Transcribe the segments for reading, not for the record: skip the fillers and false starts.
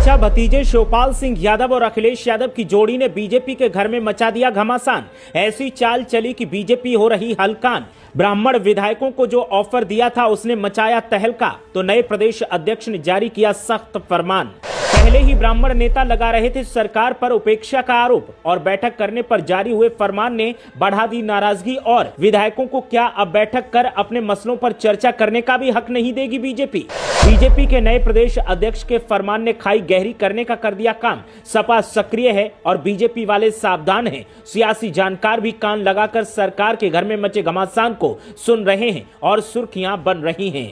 चाचा भतीजे शिवपाल सिंह यादव और अखिलेश यादव की जोड़ी ने बीजेपी के घर में मचा दिया घमासान। ऐसी चाल चली कि बीजेपी हो रही हलकान। ब्राह्मण विधायकों को जो ऑफर दिया था उसने मचाया तहलका, तो नए प्रदेश अध्यक्ष ने जारी किया सख्त फरमान। पहले ही ब्राह्मण नेता लगा रहे थे सरकार पर उपेक्षा का आरोप, और बैठक करने पर जारी हुए फरमान ने बढ़ा दी नाराजगी। और विधायकों को क्या अब बैठक कर अपने मसलों पर चर्चा करने का भी हक नहीं देगी बीजेपी? बीजेपी के नए प्रदेश अध्यक्ष के फरमान ने खाई गहरी करने का कर दिया काम। सपा सक्रिय है और बीजेपी वाले सावधान हैं। सियासी जानकार भी कान लगाकर सरकार के घर में मचे घमासान को सुन रहे हैं और सुर्खियां बन रही हैं।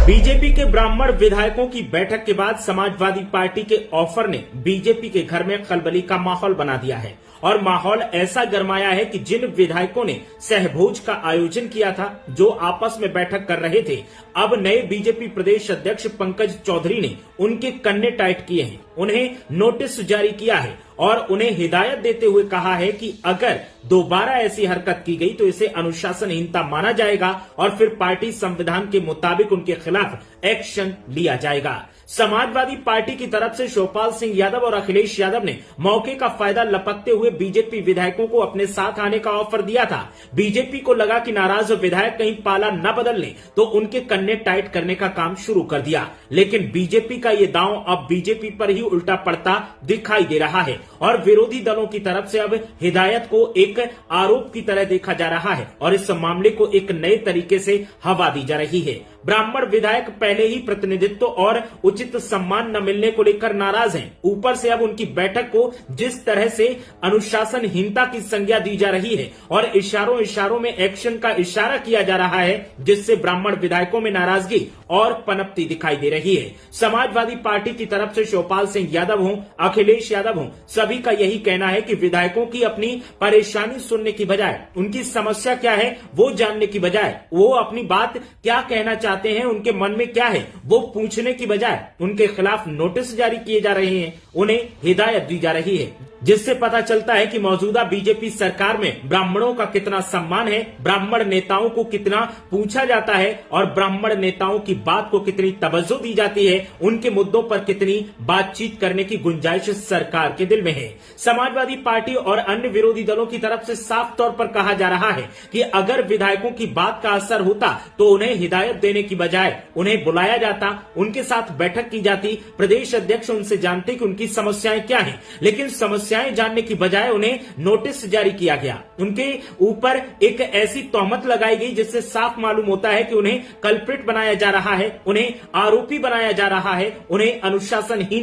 बीजेपी के ब्राह्मण विधायकों की बैठक के बाद समाजवादी पार्टी के ऑफर ने बीजेपी के घर में खलबली का माहौल बना दिया है, और माहौल ऐसा गरमाया है कि जिन विधायकों ने सहभोज का आयोजन किया था, जो आपस में बैठक कर रहे थे, अब नए बीजेपी प्रदेश अध्यक्ष पंकज चौधरी ने उनके कन्ने टाइट किए हैं। उन्हें नोटिस जारी किया है और उन्हें हिदायत देते हुए कहा है कि अगर दोबारा ऐसी हरकत की गई तो इसे अनुशासनहीनता माना जाएगा और फिर पार्टी संविधान के मुताबिक उनके खिलाफ एक्शन लिया जाएगा। समाजवादी पार्टी की तरफ से शिवपाल सिंह यादव और अखिलेश यादव ने मौके का फायदा लपकते हुए बीजेपी विधायकों को अपने साथ आने का ऑफर दिया था। बीजेपी को लगा कि नाराज विधायक कहीं पाला न बदल लें, तो उनके कन्ने टाइट करने का काम शुरू कर दिया। लेकिन बीजेपी का ये दांव अब बीजेपी पर ही उल्टा पड़ता दिखाई दे रहा है, और विरोधी दलों की तरफ से अब हिदायत को एक आरोप की तरह देखा जा रहा है और इस मामले को एक नए तरीके से हवा दी जा रही है। ब्राह्मण विधायक पहले ही प्रतिनिधित्व और उचित सम्मान न मिलने को लेकर नाराज हैं। ऊपर से अब उनकी बैठक को जिस तरह से अनुशासनहीनता की संज्ञा दी जा रही है और इशारों इशारों में एक्शन का इशारा किया जा रहा है, जिससे ब्राह्मण विधायकों में नाराजगी और पनपती दिखाई दे रही है। समाजवादी पार्टी की तरफ से शिवपाल सिंह यादव हों, अखिलेश यादव हों, सभी का यही कहना है कि विधायकों की अपनी परेशानी सुनने की बजाय, उनकी समस्या क्या है वो जानने की बजाय, वो अपनी बात क्या कहना चाहते हैं, उनके मन में क्या है वो पूछने की बजाय उनके खिलाफ नोटिस जारी किए जा रहे हैं, उन्हें हिदायत दी जा रही है, जिससे पता चलता है कि मौजूदा बीजेपी सरकार में ब्राह्मणों का कितना सम्मान है, ब्राह्मण नेताओं को कितना पूछा जाता है और ब्राह्मण नेताओं की बात को कितनी तवज्जो दी जाती है, उनके मुद्दों पर कितनी बातचीत करने की गुंजाइश सरकार के दिल में है। समाजवादी पार्टी और अन्य विरोधी दलों की तरफ से साफ तौर पर कहा जा रहा है कि अगर विधायकों की बात का असर होता तो उन्हें हिदायत देने की बजाय उन्हें बुलाया जाता, उनके साथ बैठक की जाती, प्रदेश अध्यक्ष उनसे जानते कि उनकी समस्याएं क्या हैं, लेकिन समस्याएं जानने की बजाय उन्हें नोटिस जारी किया गया। उनके ऊपर एक ऐसी तोहमत लगाई गई जिससे साफ मालूम होता है कि उन्हें कल्प्रिट बनाया जा रहा है, उन्हें आरोपी बनाया जा रहा है, उन्हें अनुशासनहीन